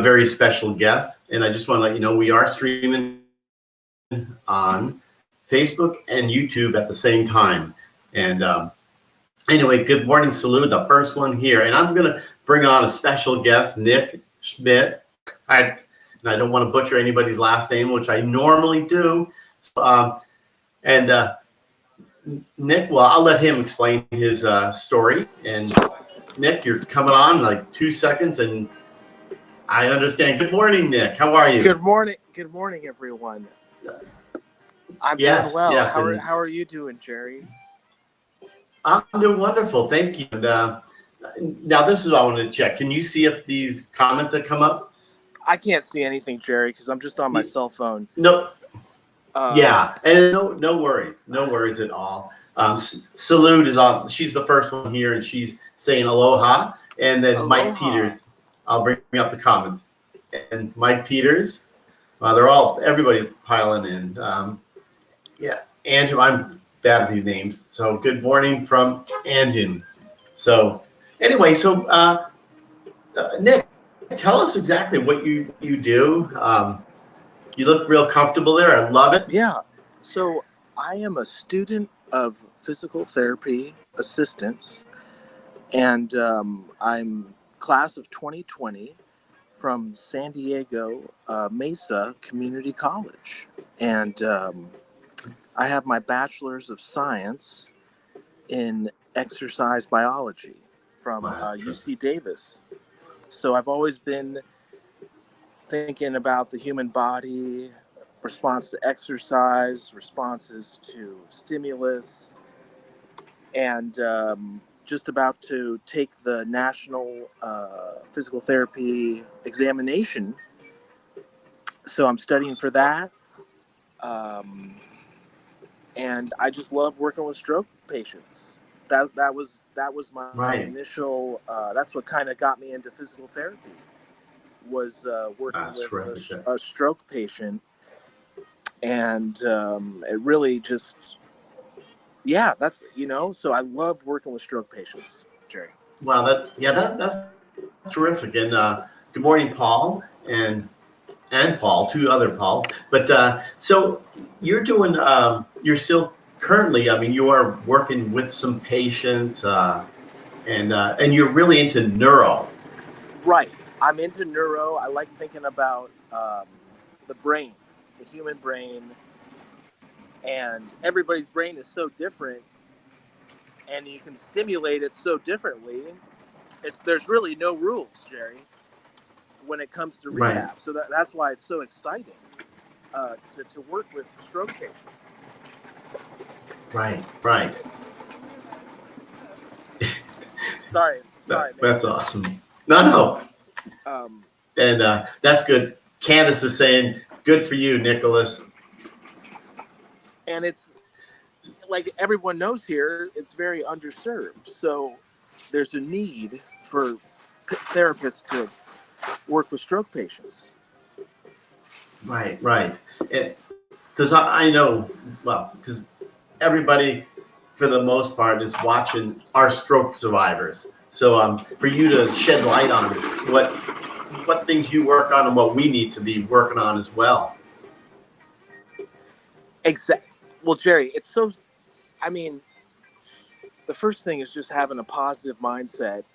very special guest, and I just want to let you know we are streaming on Facebook and YouTube at the same time. And anyway, good morning, Salute, the first one here. And I'm going to bring on a special guest, Nick Schmidt. I don't want to butcher anybody's last name, which I normally do. So, Nick, well, I'll let him explain his story. And Nick, you're coming on in like 2 seconds, and I understand. Good morning, Nick. How are you? Good morning. Good morning, everyone. I'm doing well. Yes. How are you doing, Jerry? I'm doing wonderful. Thank you. And, now, this is what I wanted to check. Can you see if these comments that come up? I can't see anything, Jerry, because I'm just on my cell phone. No. Yeah, and no worries. No worries at all. Salute is on. She's the first one here, and she's saying aloha. And then Aloha. Mike Peters. I'll bring up the comments. And Mike Peters. Everybody's piling in. Yeah, Andrew, I'm bad at these names. So good morning from Anjin. So anyway, Nick, tell us exactly what you do. You look real comfortable there. I love it. Yeah. So I am a student of physical therapy assistance, and I'm class of 2020 from San Diego, Mesa Community College. And I have my bachelor's of science in exercise biology from UC Davis. So I've always been thinking about the human body, response to exercise, responses to stimulus, and just about to take the national physical therapy examination. So I'm studying for that. And I just love working with stroke patients. That was my initial. That's what kind of got me into physical therapy. Was working with a stroke patient, and it really just, that's So I love working with stroke patients, Jerry. Wow, that's terrific. And good morning, Paul, and Paul, two other Pauls. But so you're doing. You're still currently. I mean, you are working with some patients, and you're really into neuro. Right. I'm into neuro. I like thinking about the brain, the human brain, and everybody's brain is so different, and you can stimulate it so differently. There's really no rules, Jerry, when it comes to rehab. Right. So that's why it's so exciting to work with stroke patients. Right. Sorry. That's awesome. No. And that's good. Candace is saying, good for you, Nicholas. And it's like everyone knows here, it's very underserved. So there's a need for therapists to work with stroke patients. Right. Because I know, because everybody, for the most part, is watching our stroke survivors. So for you to shed light on what things you work on and what we need to be working on as well. Exactly. Well, Jerry, it's so, the first thing is just having a positive mindset.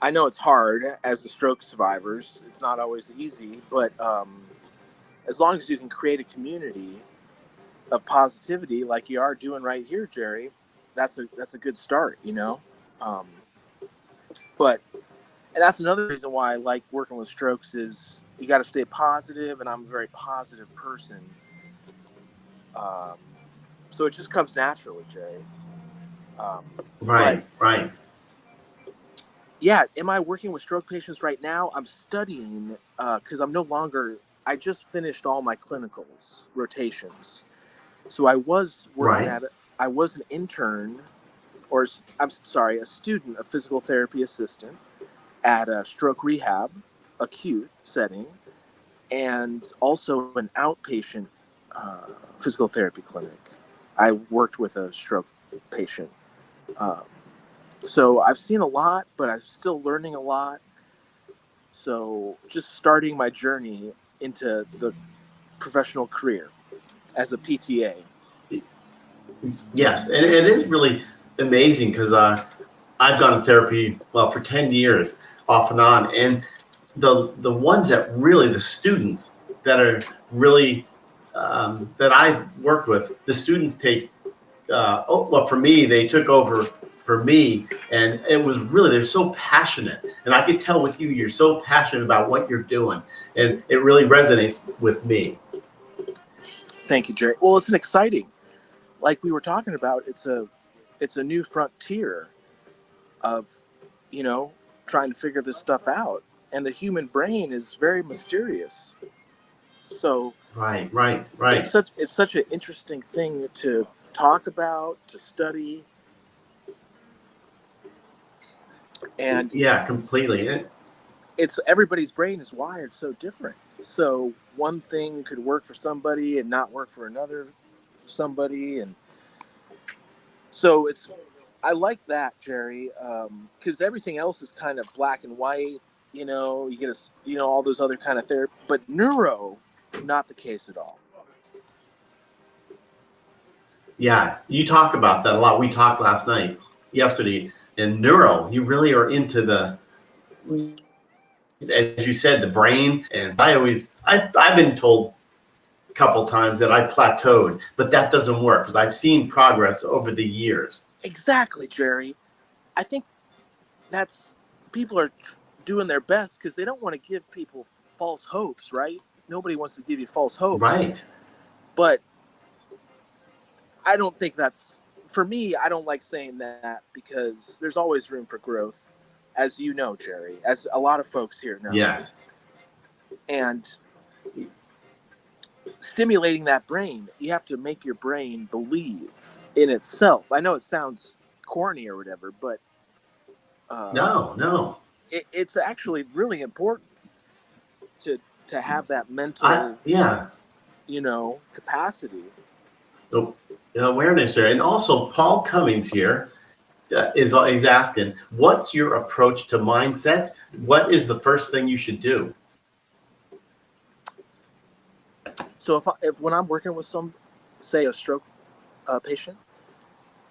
I know it's hard as the stroke survivors. It's not always easy, but as long as you can create a community of positivity like you are doing right here, Jerry, that's a good start, And that's another reason why I like working with strokes is you got to stay positive, and I'm a very positive person. So it just comes naturally, Jerry. Right. Yeah, am I working with stroke patients right now? I'm studying because I just finished all my clinicals, rotations. So I was working I was an intern, a student of physical therapy assistant at a stroke rehab, acute setting, and also an outpatient physical therapy clinic. I worked with a stroke patient. So I've seen a lot, but I'm still learning a lot. So just starting my journey into the professional career as a PTA. Yes, and it is really amazing because I've gone to therapy for 10 years off and on, and the ones that really the students that are really that I worked with, the students take for me they took over for me, and it was really they're so passionate, and I could tell with you you're so passionate about what you're doing, and it really resonates with me. Thank you, Jerry. Well, it's an exciting, like we were talking about, it's a new frontier of, trying to figure this stuff out. And the human brain is very mysterious. So Right. it's such an interesting thing to talk about, to study. And Yeah, completely. it's everybody's brain is wired so different. So one thing could work for somebody and not work for another somebody. And so I like that, Jerry, because everything else is kind of black and white. You get all those other kind of therapy, but neuro, not the case at all. Yeah, you talk about that a lot. We talked yesterday, in neuro. You really are into as you said, the brain. And I've been told a couple times that I plateaued, but that doesn't work because I've seen progress over the years. Exactly, Jerry. I think that's people are doing their best because they don't want to give people false hopes, right? Nobody wants to give you false hopes. Right. But I don't think that's, for me, I don't like saying that because there's always room for growth, as you know, Jerry, as a lot of folks here know. Yes. And stimulating that brain, you have to make your brain believe in itself. I know it sounds corny or whatever, but No. It's actually really important to have that mental, capacity. The awareness there. And also, Paul Cummings here is asking, what's your approach to mindset? What is the first thing you should do? So if when I'm working with say a stroke patient,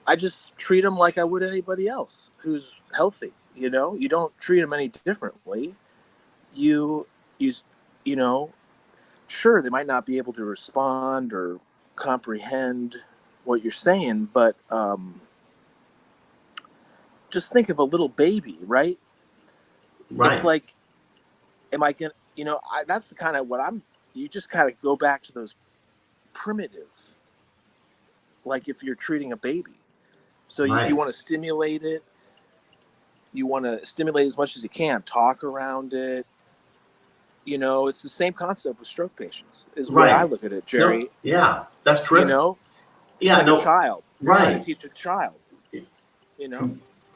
I just treat them like I would anybody else who's healthy. You don't treat them any differently. You sure, they might not be able to respond or comprehend what you're saying, but just think of a little baby, right? Right. It's like, am I gonna, that's the kind of you just kind of go back to those primitive, like if you're treating a baby. So Right. you want to stimulate it. You want to stimulate as much as you can, talk around it. It's the same concept with stroke patients, is the way I look at it, Jerry. No, yeah, that's terrific. Like a child. Right. You want to teach a child,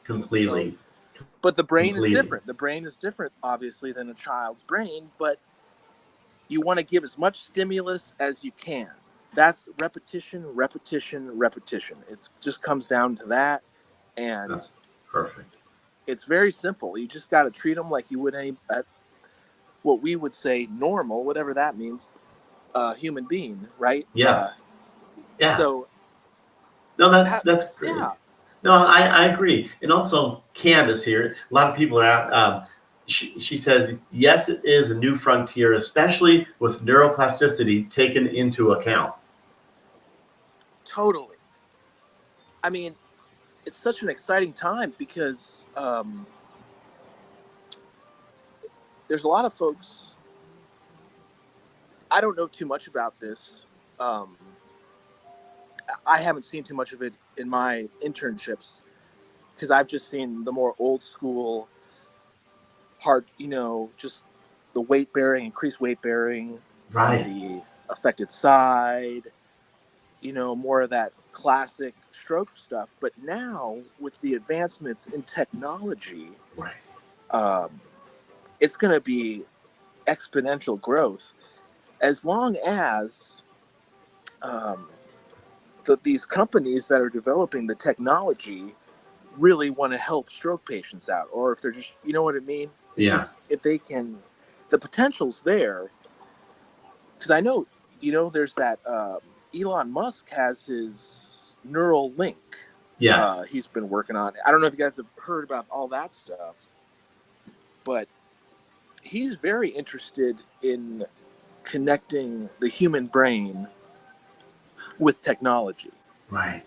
Completely. But the brain is different. The brain is different, obviously, than a child's brain, but you want to give as much stimulus as you can. That's repetition. It just comes down to that. And that's perfect. It's very simple. You just got to treat them like you would what we would say normal, whatever that means, human being, right? Yes. Yeah. So, no, that's great. Yeah. No, I agree. And also, Candace here, a lot of people are out. She says, yes, it is a new frontier, especially with neuroplasticity taken into account. Totally. I mean, it's such an exciting time because there's a lot of folks. I don't know too much about this. I haven't seen too much of it in my internships because I've just seen the more old school, hard, just the weight bearing, increased weight bearing right. on the affected side, more of that classic stroke stuff. But now with the advancements in technology, right. It's going to be exponential growth as long as these companies that are developing the technology really want to help stroke patients out, or if they're just, you know what I mean? Yeah. If they can the potential's there. Because I know, there's that Elon Musk has his neural link. Yes. He's been working on. I don't know if you guys have heard about all that stuff, but he's very interested in connecting the human brain with technology. Right.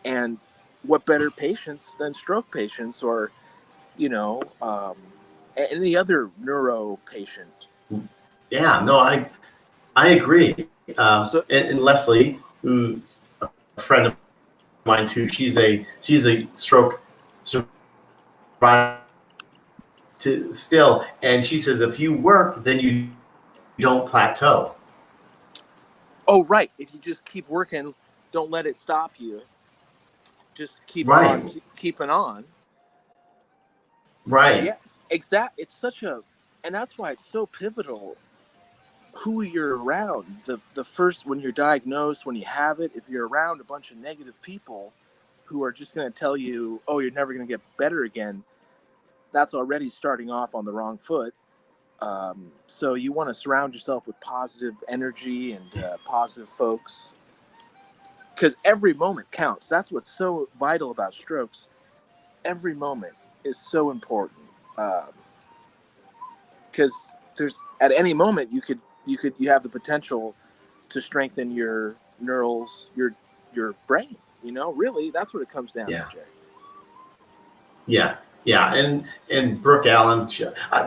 And what better patients than stroke patients, or any other neuro patient? Yeah. No, I agree. So, And Leslie, who's a friend of mine too, she's a stroke survivor still, and she says if you work, then you don't plateau. oh right, if you just keep working, don't let it stop you. Just keep Right. on, keeping on. Right. Yeah, It's and that's why it's so pivotal who you're around. The first, when you're diagnosed, when you have it, if you're around a bunch of negative people who are just going to tell you, oh, you're never going to get better again, that's already starting off on the wrong foot. So you want to surround yourself with positive energy and positive folks, because every moment counts. That's what's so vital about strokes. Every moment is so important, because there's, at any moment you have the potential to strengthen your neurals, your brain. Really, that's what it comes down Yeah. to, Jay. Yeah. And Brooke Allen,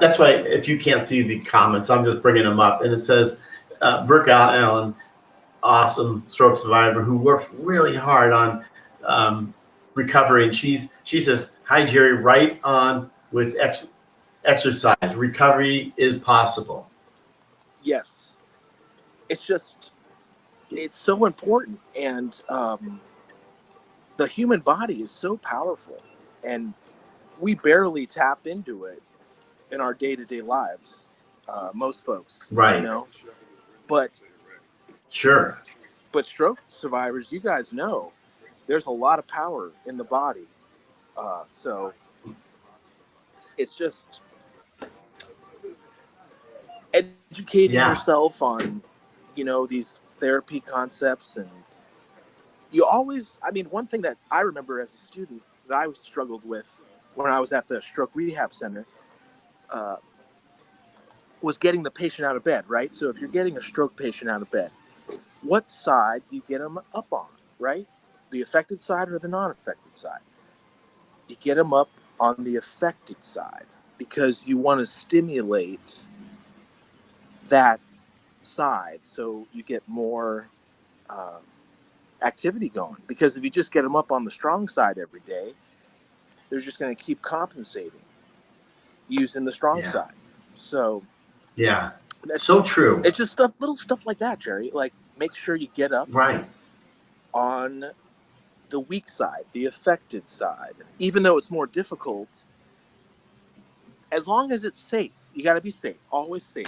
that's why if you can't see the comments, I'm just bringing them up. And it says, Brooke Allen, awesome stroke survivor who works really hard on recovery. And she says, hi, Jerry, right on with exercise. Recovery is possible. Yes. It's so important. And the human body is so powerful. And we barely tap into it in our day-to-day lives, most folks. Right. But Sure. But stroke survivors, you guys know, there's a lot of power in the body. So it's just educating yourself on, these therapy concepts. And one thing that I remember as a student that I struggled with when I was at the stroke rehab center was getting the patient out of bed, right? So if you're getting a stroke patient out of bed, what side do you get them up on, right? The affected side or the non-affected side? You get them up on the affected side because you want to stimulate that side so you get more activity going. Because if you just get them up on the strong side every day, they're just going to keep compensating using the strong side. So yeah, so true. It's just little stuff like that, Jerry. Like, make sure you get up on the weak side, the affected side, even though it's more difficult. As long as it's safe, you got to be safe. Always safe.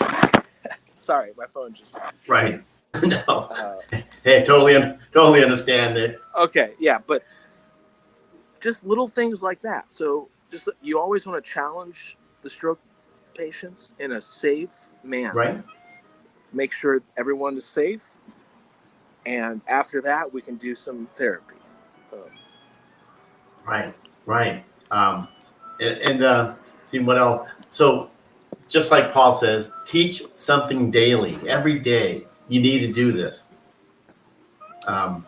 Sorry, my phone just. Right. No. Hey, totally understand it. Okay, yeah, but just little things like that. So just, you always want to challenge the stroke patients in a safe manner. Right. Make sure everyone is safe, and after that, we can do some therapy. Right. And see what else. So, just like Paul says, teach something daily. Every day, you need to do this. 100%.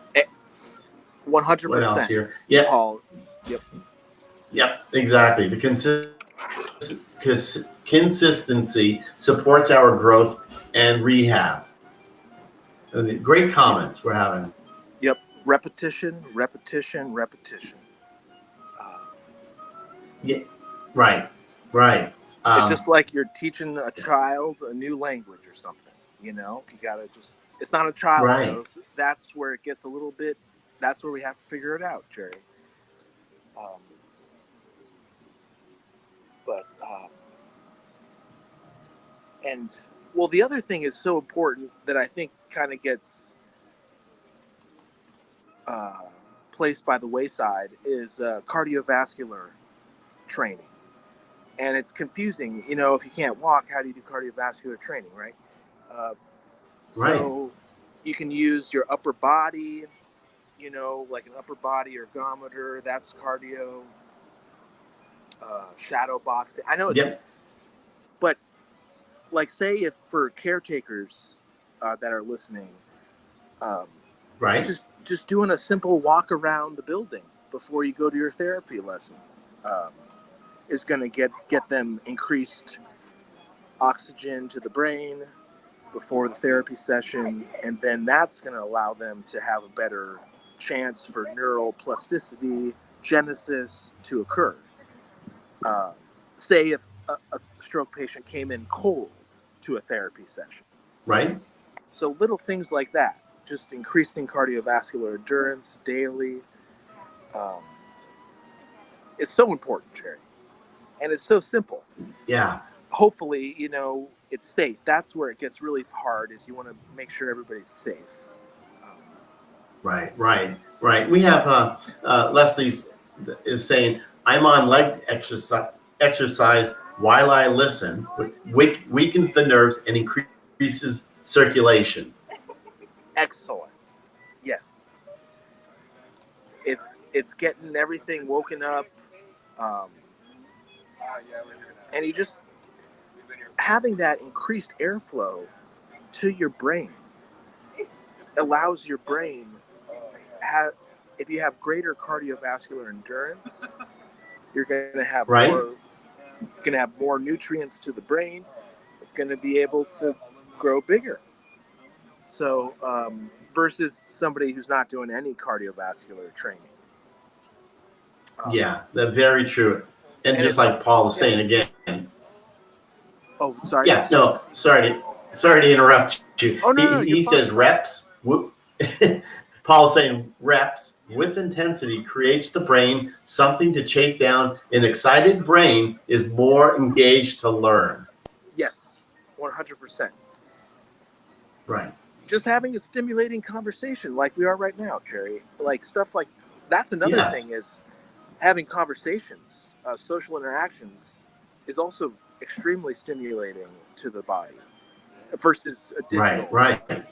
What else here? Yeah, Paul. Yep. Exactly. The consistency supports our growth and rehab. Great comments we're having. Yep. Repetition. Yeah. Right. It's just like you're teaching a child a new language or something. You gotta just. It's not a child, though. So that's where it gets a little bit. That's where we have to figure it out, Jerry. And well, the other thing is so important that I think kind of gets placed by the wayside is cardiovascular training. And it's confusing, you know, if you can't walk, how do you do cardiovascular training, right? Right. So you can use your upper body, you know, like an upper body ergometer. That's cardio. Shadow boxing. I know it's, Yep. but like, say if for caretakers that are listening, um, Right. just doing a simple walk around the building before you go to your therapy lesson um, is going to get them increased oxygen to the brain before the therapy session, and then that's going to allow them to have a better chance for neural plasticity genesis to occur. Uh, say if a stroke patient came in cold to a therapy session. Right. So little things like that, just increasing cardiovascular endurance daily. Um, it's so important, Jerry, and it's so simple. Yeah. Hopefully, you know, it's safe. That's where it gets really hard. Is you want to make sure everybody's safe. Um, Right. Right. Right. We have Leslie's is saying, I'm on leg exercise while I listen, which weakens the nerves and increases circulation. Excellent. Yes, it's getting everything woken up, um, and you just having that increased airflow to your brain allows your brain if you have greater cardiovascular endurance, you're Right. going to have more nutrients to the brain. It's going to be able to grow bigger. So versus somebody who's not doing any cardiovascular training. Yeah, that's very true. And And just it's like Paul was saying again, oh sorry. yeah, no, sorry to interrupt you. Oh no, you're He fine. says reps. Paul is saying reps with intensity creates the brain something to chase down. An excited brain is more engaged to learn. Yes, 100%. Right. Just having a stimulating conversation like we are right now, Jerry. Like stuff like that's another Yes. thing is having conversations, social interactions is also extremely stimulating to the body versus a Right. digital. Right.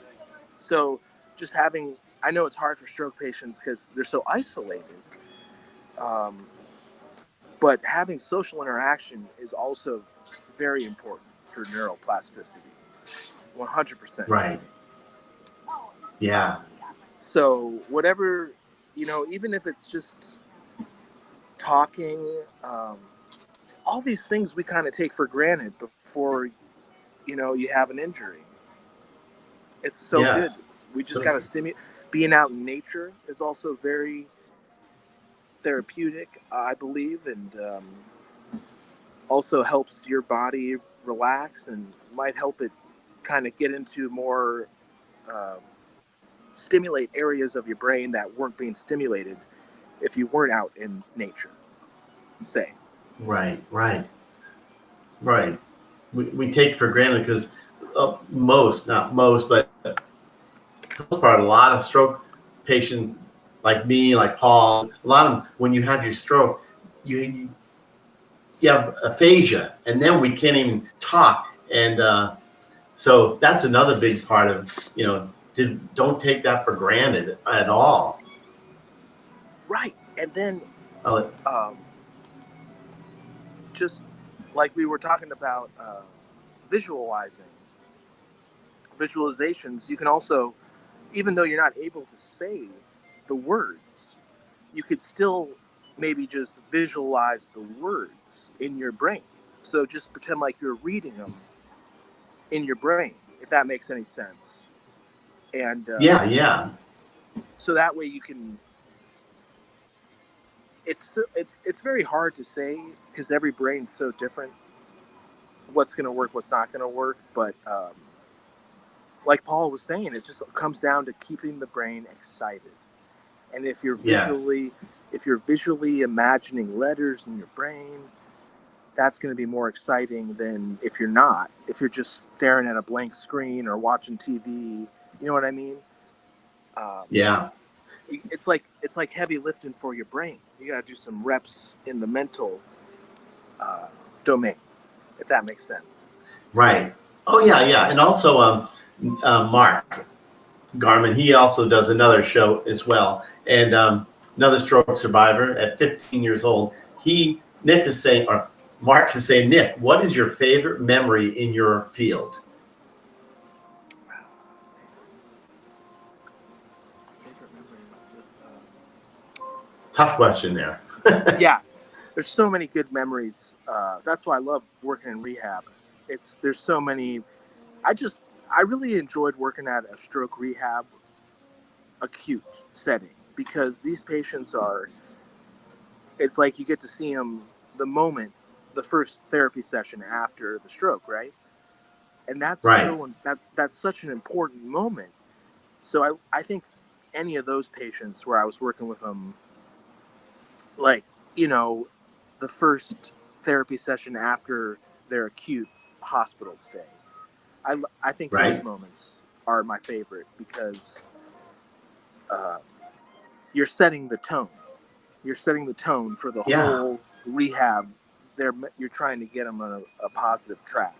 So just having, I know it's hard for stroke patients because they're so isolated, um, but having social interaction is also very important for neuroplasticity. 100%. Right. Yeah. So whatever, you know, even if it's just talking, all these things we kind of take for granted before, you know, you have an injury. It's so good. Yes. We just So got to stimulate. Being out in nature is also very therapeutic, I believe, and also helps your body relax and might help it kind of get into more uh, stimulate areas of your brain that weren't being stimulated if you weren't out in nature, say. right. Right. Right. We take for granted because not most, but for the most part, a lot of stroke patients like me, like Paul, a lot of them, when you have your stroke, you you have aphasia, and then we can't even talk. And so that's another big part of, don't take that for granted at all. Right. And then Uh, um, just like we were talking about visualizing, visualizations, you can also, even though you're not able to say the words, you could still maybe just visualize the words in your brain. So just pretend like you're reading them in your brain, if that makes any sense. And yeah, yeah, so that way you can. It's very hard to say because every brain's so different. What's going to work, what's not going to work, but like Paul was saying, it just comes down to keeping the brain excited. And yes, if you're visually imagining letters in your brain, that's going to be more exciting than if you're not. If you're just staring at a blank screen or watching TV, you know what I mean? Um, yeah, it's like heavy lifting for your brain. You got to do some reps in the mental domain, if that makes sense. Right. Oh yeah. And also Mark Garman, he also does another show as well, and another stroke survivor at 15 years old. Nick is saying, or Mark is saying, Nick, what is your favorite memory in your field? Tough question there. Yeah, there's so many good memories. That's why I love working in rehab. There's so many. I really enjoyed working at a stroke rehab acute setting, because these patients it's like you get to see them the first therapy session after the stroke, right? And that's right. that's such an important moment. So I think any of those patients where I was working with them, like, the first therapy session after their acute hospital stay, I think Right. those moments are my favorite, because you're setting the tone. You're setting the tone for the whole rehab. You're trying to get them on a positive track.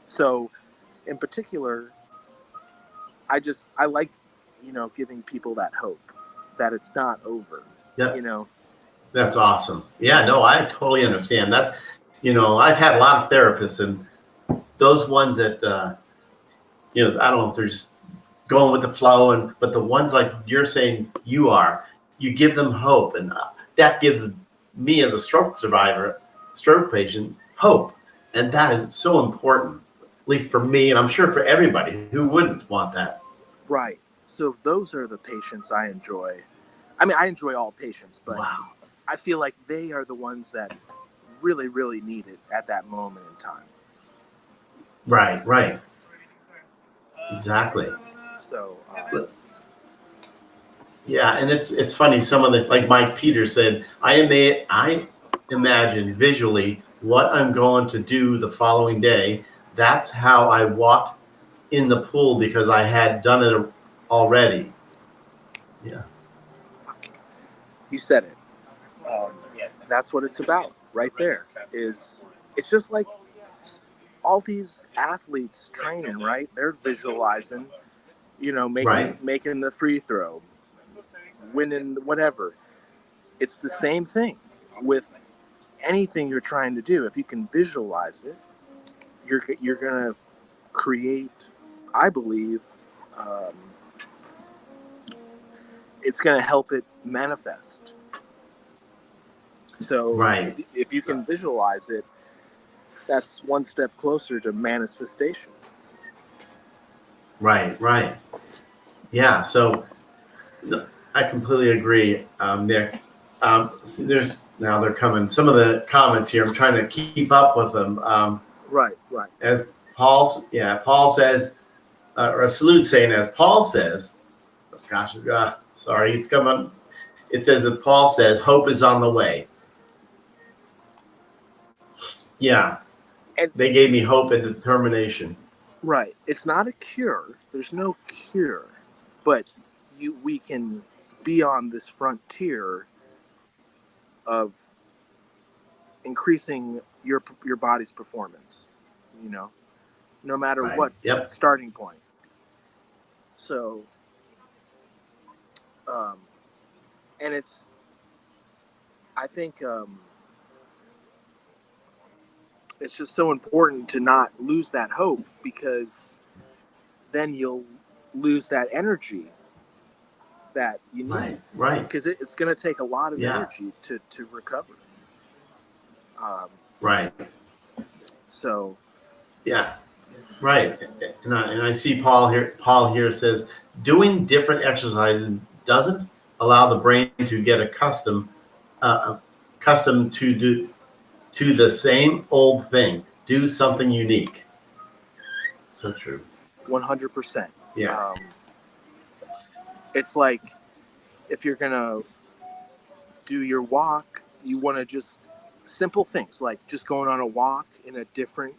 So, in particular, I like, giving people that hope that it's not over. Yep. That's awesome. Yeah, no, I totally understand that. I've had a lot of therapists, and those ones that, I don't know if there's going with the flow, but the ones like you're saying you give them hope, and that gives me as a stroke survivor, stroke patient, hope, and that is so important, at least for me, and I'm sure for everybody. Who wouldn't want that? Right. So those are the patients I enjoy. I mean, I enjoy all patients, but wow. I feel like they are the ones that really, really need it at that moment in time. Right. Exactly. So, yeah, and it's funny. Some of the, like Mike Peters said, I imagine visually what I'm going to do the following day. That's how I walked in the pool, because I had done it already. Yeah. You said it. That's what it's about, right there. It's just like all these athletes training, right? They're visualizing, making the free throw, winning whatever. It's the same thing with anything you're trying to do. If you can visualize it, you're gonna create. I believe it's gonna help it manifest. So if you can visualize it, that's one step closer to manifestation. Right. Yeah. So I completely agree, Nick. They're coming. Some of the comments here, I'm trying to keep up with them. Right. As Paul says, or a salute saying, as Paul says, gosh, sorry, it's coming. It says that Paul says, hope is on the way. Yeah. And they gave me hope and determination. Right. It's not a cure. There's no cure, but we can be on this frontier of increasing your body's performance, no matter what starting point. So, and I think it's just so important to not lose that hope, because then you'll lose that energy that you need. Right. Because it's going to take a lot of energy to recover. Right. So. Yeah. Right. And I see Paul here says, doing different exercises doesn't allow the brain to get accustomed to the same old thing. Do something unique. So true. 100%. Yeah. It's like, if you're gonna do your walk, you want to just simple things like just going on a walk in a different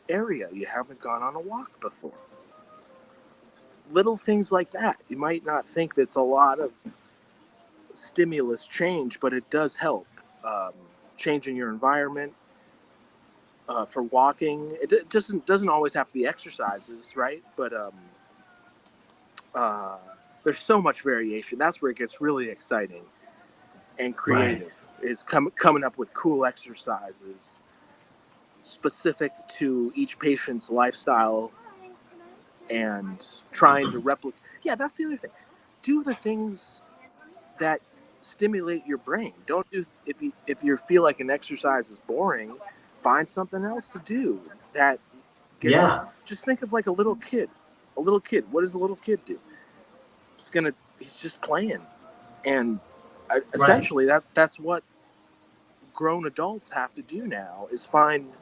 area you haven't gone on a walk before. Little things like that. You might not think that's a lot of stimulus change, but it does help changing your environment, for walking. It doesn't always have to be exercises, right? But there's so much variation. That's where it gets really exciting and creative. Right. Is coming up with cool exercises specific to each patient's lifestyle and trying to replicate. Yeah, that's the other thing. Do the things that stimulate your brain. Don't do if you feel like an exercise is boring, find something else to do that gets just think of like a little kid. A little kid. What does a little kid do? He's just playing. And essentially that's what grown adults have to do now is find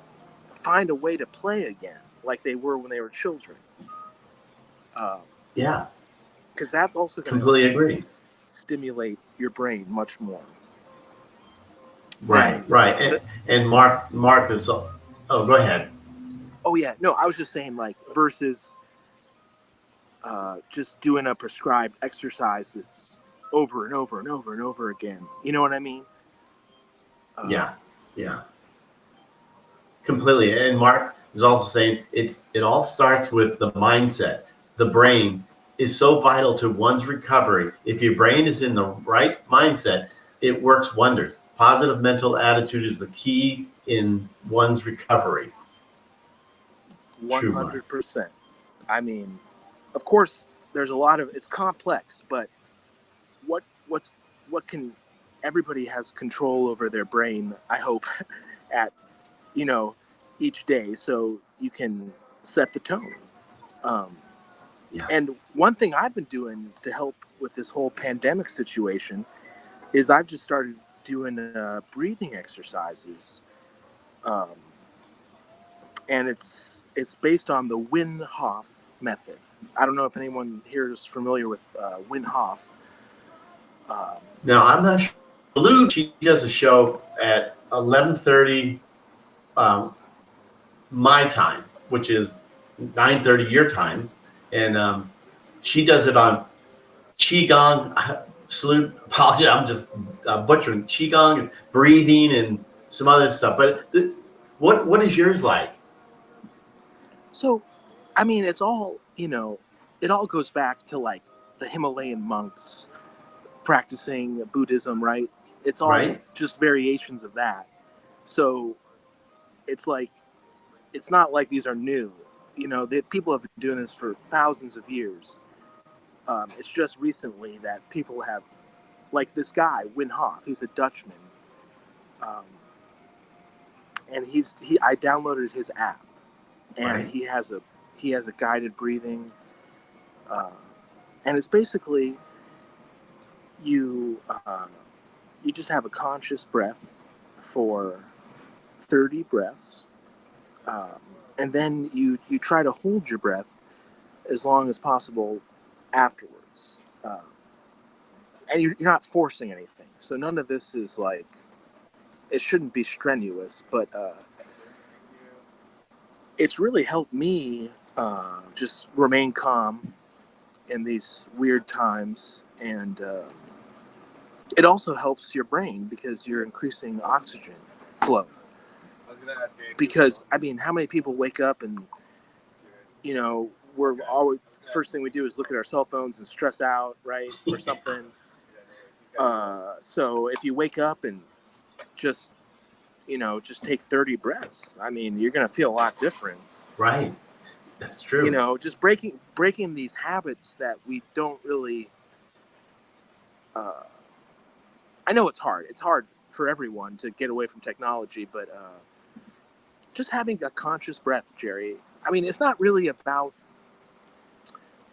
a way to play again like they were when they were children. Because that's also going completely agree. Stimulate your brain much more. Right. And Mark is. Oh, go ahead. Oh yeah, no, I was just saying like versus just doing a prescribed exercises over and over and over and over again. You know what I mean? Yeah. Completely. And Mark is also saying it all starts with the mindset. The brain is so vital to one's recovery. If your brain is in the right mindset, it works wonders. Positive mental attitude is the key in one's recovery. 100%. I mean, of course, there's a lot of it's complex, but what can everybody has control over their brain, I hope, at each day, so you can set the tone. And one thing I've been doing to help with this whole pandemic situation is I've just started doing breathing exercises, and it's based on the Wim Hof method. I don't know if anyone here is familiar with Wim Hof. Now, I'm not sure. Lou, she does a show at 11:30 my time, which is 9:30 your time, and she does it on Qigong. Salute, apologize, I'm just butchering Qigong and breathing and some other stuff. But what is yours like? So, I mean, it's all, it all goes back to like the Himalayan monks practicing Buddhism, right? It's all just variations of that. So it's like, it's not like these are new. People have been doing this for thousands of years. It's just recently that people have, like this guy, Wim Hof, he's a Dutchman. And I downloaded his app, and he has a guided breathing, and it's basically you just have a conscious breath for 30 breaths, and then you try to hold your breath as long as possible afterwards, and you're not forcing anything, so none of this is like, it shouldn't be strenuous, but it's really helped me just remain calm in these weird times, and it also helps your brain because you're increasing oxygen flow. Because I mean, how many people wake up and we're always, first thing we do is look at our cell phones and stress out, right, or something. So if you wake up and just take 30 breaths, I mean, you're gonna feel a lot different. Right. That's true. Just breaking these habits that we don't really. I know it's hard. It's hard for everyone to get away from technology, but just having a conscious breath, Jerry. I mean, it's not really about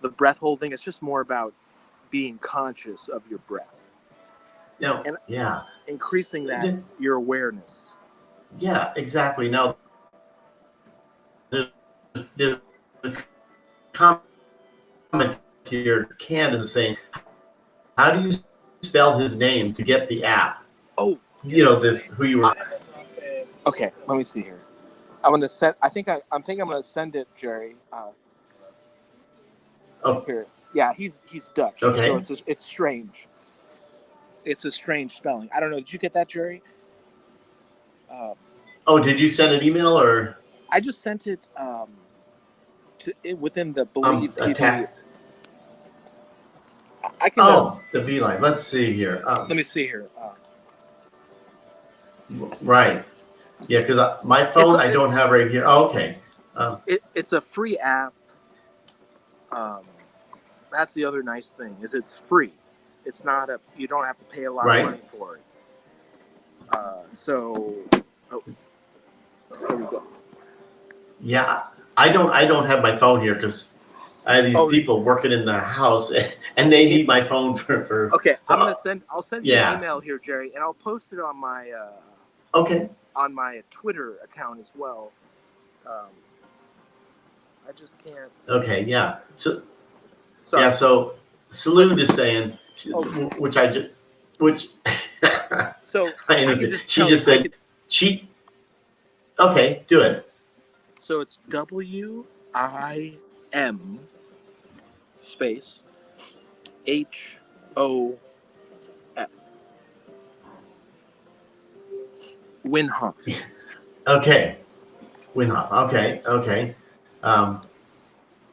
the breath holding. It's just more about being conscious of your breath. No. And yeah. Increasing your awareness. Yeah, exactly. Now, there's a comment here. Candace saying, "How do you spell his name to get the app?" Oh, this who you are. Okay, let me see here. I'm gonna send. I'm gonna send it, Jerry. Here. Yeah, he's Dutch, so it's strange. It's a strange spelling. I don't know. Did you get that, Jerry? Oh, did you send an email or? I just sent it within the Believe A TV. text. I can. The Beeline. Let's see here. Let me see here. Right. Yeah, because my phone I don't have right here. Oh, okay. It's a free app. That's the other nice thing is it's free. It's not you don't have to pay a lot of money for it. There we go. Yeah, I don't have my phone here because I have these people working in the house and they need my phone for. Okay, so, I'll send you an email here, Jerry, and I'll post it on my on my Twitter account as well. I just can't. Okay, yeah. So sorry. yeah, so Salute is saying, which so I understand. She just said cheat. Okay, do it. So it's WIM space HOF. Winhoff. Okay. Winhoff. Okay.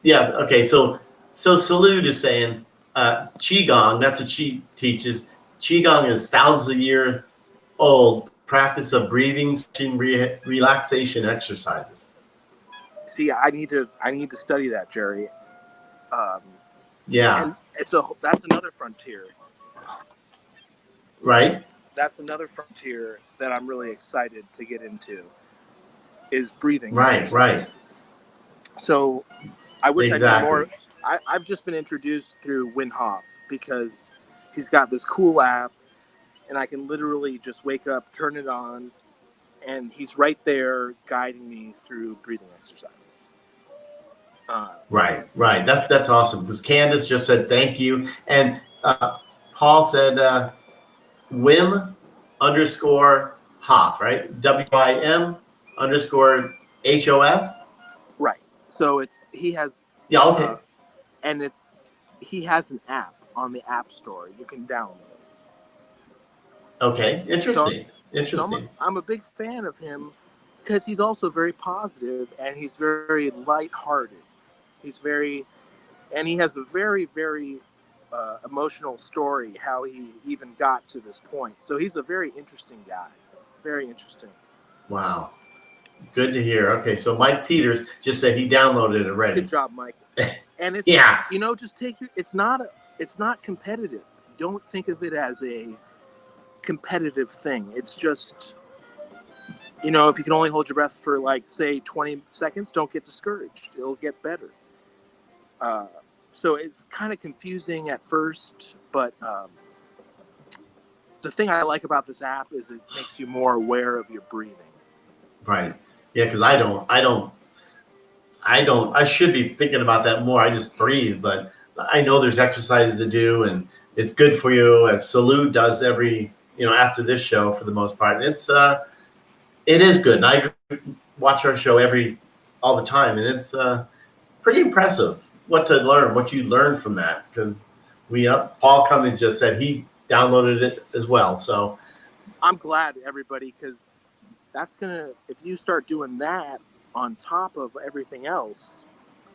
Yeah. Okay. So Salute is saying Qigong. That's what she teaches. Qigong is thousands of years old practice of breathing, relaxation exercises. See, I need to study that, Jerry. Yeah. And that's another frontier. Right. That's another frontier that I'm really excited to get into. Is breathing. Right. So, I wish I knew more. I've just been introduced through Winhoff because he's got this cool app, and I can literally just wake up, turn it on, and he's right there guiding me through breathing exercises. Right. That's awesome. Because Candace just said thank you, and Paul said Wim _Hoff, right? WIM_HOF. Right. So he has. Yeah. Okay. And he has an app on the App Store. You can download it. Okay. Interesting. So I'm a big fan of him because he's also very positive and he's very lighthearted. He has a very, very emotional story how he even got to this point. So he's a very interesting guy. Very interesting. Wow. Good to hear. Okay, so Mike Peters just said he downloaded it already. Good job, Mike. And it's just take it's not competitive. Don't think of it as a competitive thing. It's just if you can only hold your breath for say 20 seconds, don't get discouraged. It'll get better. So it's kind of confusing at first, but the thing I like about this app is it makes you more aware of your breathing. Right. Yeah, because I should be thinking about that more. I just breathe, but I know there's exercises to do, and it's good for you. As Salute does every, after this show for the most part. And it is good. And I watch our show all the time, and it's pretty impressive what you learn from that. Because Paul Cummings just said he downloaded it as well. So I'm glad, everybody, because if you start doing that on top of everything else,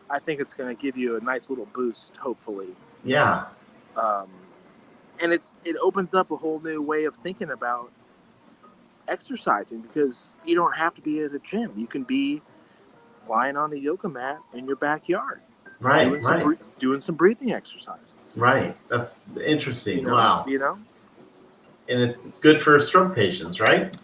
I think it's going to give you a nice little boost, hopefully. Yeah. And it opens up a whole new way of thinking about exercising because you don't have to be at a gym. You can be lying on a yoga mat in your backyard. Right. Doing some breathing exercises. Right. That's interesting. Wow. And it's good for stroke patients, right?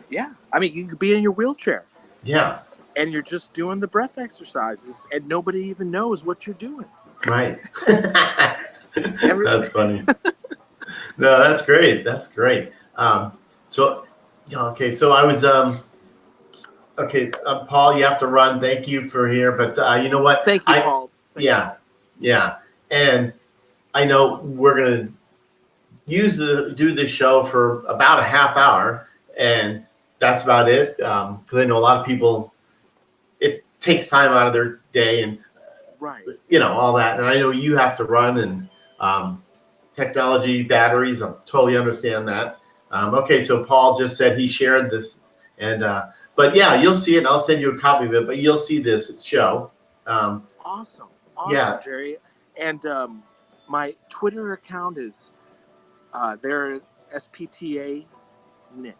Yeah. I mean, you could be in your wheelchair. Yeah. And you're just doing the breath exercises, and nobody even knows what you're doing. Right. That's funny. No, that's great. So I was Paul, you have to run. Thank you for here, but you know what? Thank you, Paul. Yeah, and I know we're gonna do this show for about a half hour, and that's about it. Because I know a lot of people, it takes time out of their day, and all that. And I know you have to run, and technology, batteries. I totally understand that. Okay, so Paul just said he shared this And but yeah, you'll see it. I'll send you a copy of it. But you'll see this show. Awesome, Yeah. Jerry. And my Twitter account is their SPTA Nick.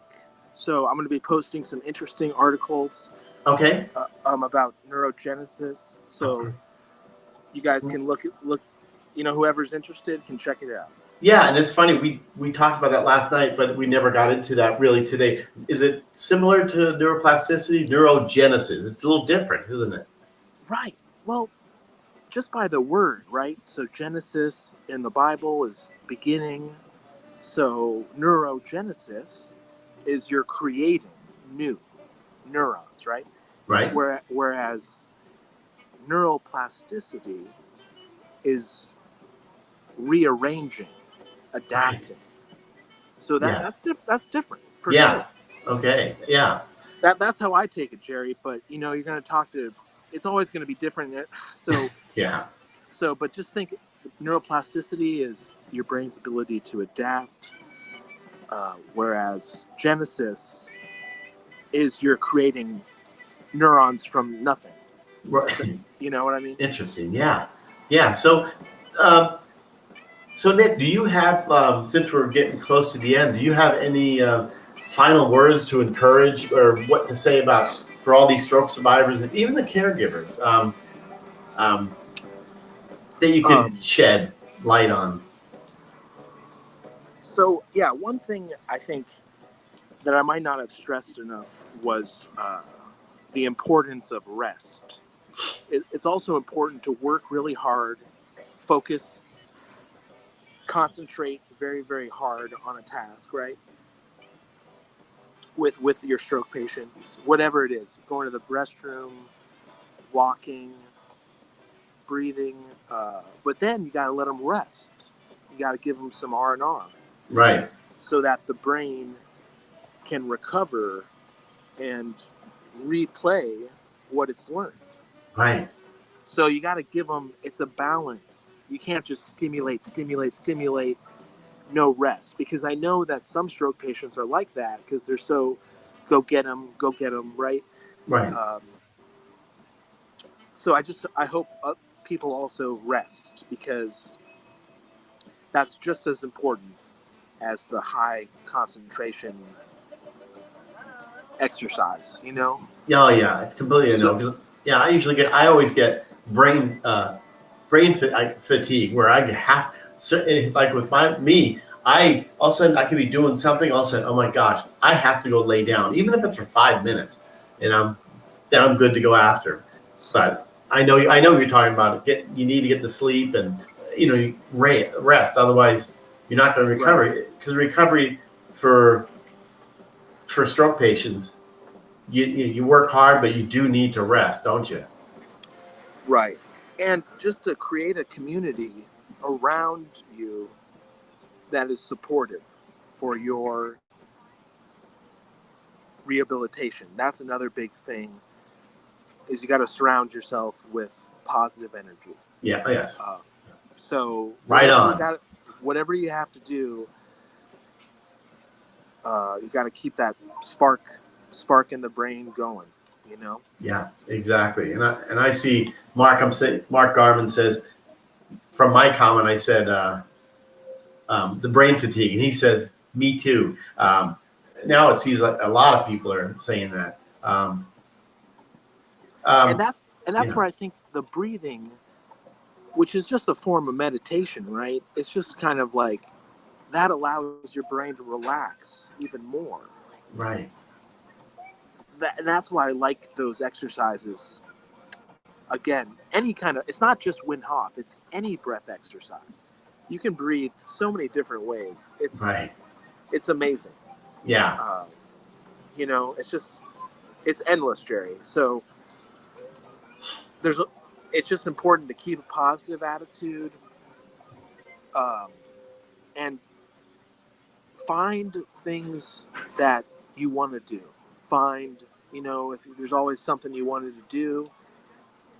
So I'm going to be posting some interesting articles Okay. about neurogenesis. So you guys can look. Whoever's interested can check it out. Yeah, and it's funny, we talked about that last night, but we never got into that really today. Is it similar to neuroplasticity? Neurogenesis. It's a little different, isn't it? Right. Well, just by the word, right? So Genesis in the Bible is beginning. So neurogenesis is you're creating new neurons, right? Right. Whereas neuroplasticity is rearranging, adapting. So that's different for sure. Okay. Yeah. That's how I take it, Jerry. But you're going to talk to. It's always going to be different. So Yeah. So, but just think, neuroplasticity is your brain's ability to adapt, whereas Genesis is you're creating neurons from nothing. Right. So, you know what I mean? Interesting. Yeah. Yeah. So, Nick, do you have, since we're getting close to the end, do you have any final words to encourage or what to say about for all these stroke survivors and even the caregivers that you can shed light on? So, yeah, one thing I think that I might not have stressed enough was the importance of rest. It's also important to work really hard, focus, concentrate very, very hard on a task, right? With your stroke patients, whatever it is, going to the restroom, walking, breathing, but then you got to let them rest. You got to give them some R&R, Right. so that the brain can recover and replay what it's learned. Right. So you got to give them. It's a balance. You can't just stimulate, no rest, because I know that some stroke patients are like that because they're so go get them, right? Right. So I hope people also rest, because that's just as important as the high concentration exercise, Oh yeah, it's completely So- no. Yeah, I always get brain fatigue where I have like with me. I all of a sudden I could be doing something. All of a sudden, oh my gosh, I have to go lay down, even if it's for 5 minutes, and then I'm good to go after. But I know you're talking about it. You need to get to sleep and you rest. Otherwise, you're not going to recover. Because recovery for stroke patients, you work hard, but you do need to rest, don't you? Right. And just to create a community around you that is supportive for your rehabilitation. That's another big thing, is you got to surround yourself with positive energy. Yeah. Yes. So Right on. Whatever you have to do, you got to keep that spark in the brain going. Yeah, exactly. And I see Mark. Mark Garman says, from my comment, I said the brain fatigue, and he says, me too. Now it seems like a lot of people are saying that. And that's where I think the breathing, which is just a form of meditation, right? It's just kind of like that allows your brain to relax even more. Right. And that's why I like those exercises. Again, it's not just Wim Hof, it's any breath exercise. You can breathe so many different ways. It's amazing. Yeah. It's endless, Jerry. So it's just important to keep a positive attitude, and find things that you want to do. If there's always something you wanted to do,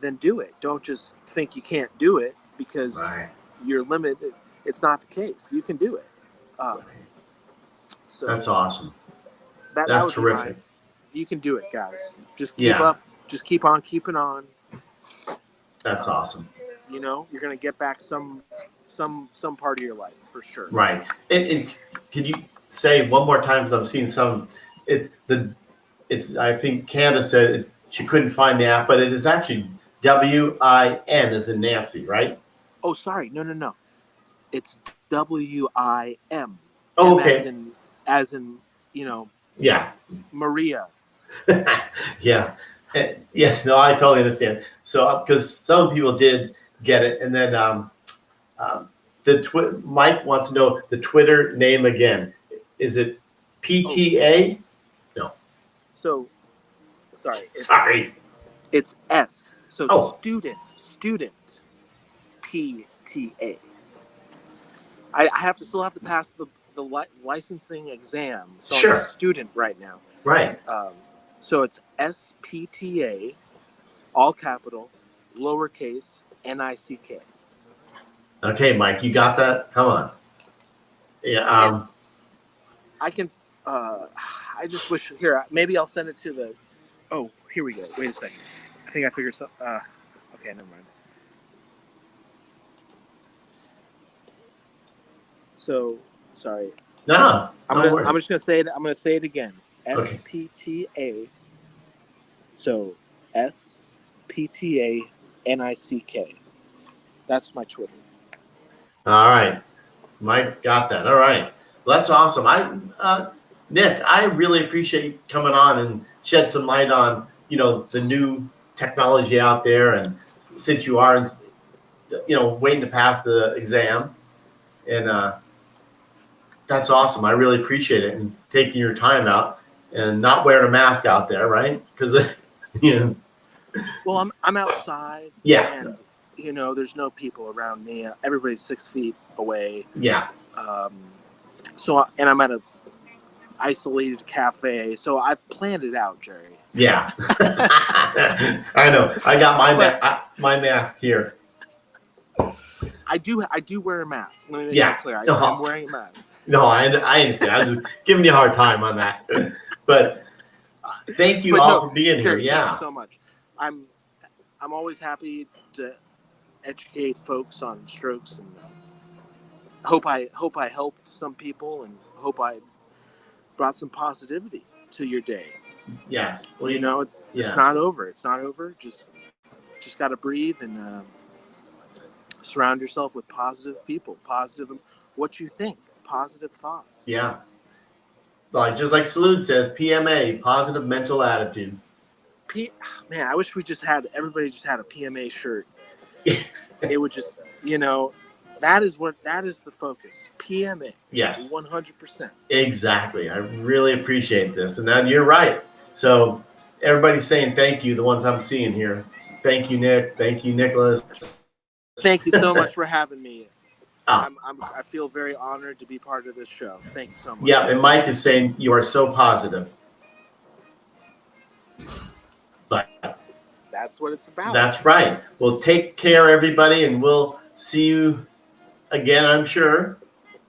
then do it. Don't just think you can't do it because you're limited. It's not the case. You can do it. So that's awesome. That That's would terrific. You can do it, guys. Just keep up. Just keep on keeping on. That's awesome. You know, you're gonna get back some part of your life for sure. Right. And can you say one more time, because I'm seeing some. I think Candace said she couldn't find the app, but it is actually WIN as in Nancy, right? Oh, sorry. No. It's WIM. Oh, okay. As in, you know. Yeah. Maria. Yeah. Yeah. No, I totally understand. So, because some people did get it, and then Mike wants to know the Twitter name again. Is it PTA? Oh. No. So, sorry. Sorry. It's S. So student PTA. I still have to pass the licensing exam. So sure. I'm a student right now. Right. So it's SPTA, all capital, lowercase, NICK. Okay, Mike, you got that? Come on. Yeah. I can. I just wish here. Maybe I'll send it to the. Oh, here we go. Wait a second. I think I figured something. Okay, never mind. So sorry. No, I'm just gonna say it. I'm gonna say it again. Okay. SPTA. So SPTA NICK. That's my Twitter. All right, Mike got that. All right, well, that's awesome. Nick, I really appreciate you coming on and shed some light on the new technology out there, and since you are waiting to pass the exam, and that's awesome. I really appreciate it, and taking your time out and not wearing a mask out there, right? Because Well, I'm outside. Yeah. And there's no people around me. Everybody's 6 feet away. Yeah. And I'm at a isolated cafe, so I've planned it out, Jerry. Yeah. I know. I got my mask here. I do wear a mask. Let me make that clear. I'm wearing a mask. No, I understand. I was just giving you a hard time on that. But thank you all for being Jerry, here. Yeah. Thank you so much. I'm always happy to educate folks on strokes, and hope I helped some people, and hope I brought some positivity to your day. Yes. Well, it's not over. It's not over. Just got to breathe and surround yourself with positive people, positive what you think, positive thoughts. Yeah. Like just like Salud says, PMA, positive mental attitude. Man, I wish everybody just had a PMA shirt. It would just, that is the focus. PMA. Yes. 100%. Exactly. I really appreciate this. And then you're right. So everybody's saying thank you, the ones I'm seeing here. Thank you, Nick. Thank you, Nicholas. Thank you so much for having me. I feel very honored to be part of this show. Thanks so much. Yeah, and Mike is saying you are so positive. But that's what it's about. That's right. Well, take care, everybody, and we'll see you again, I'm sure.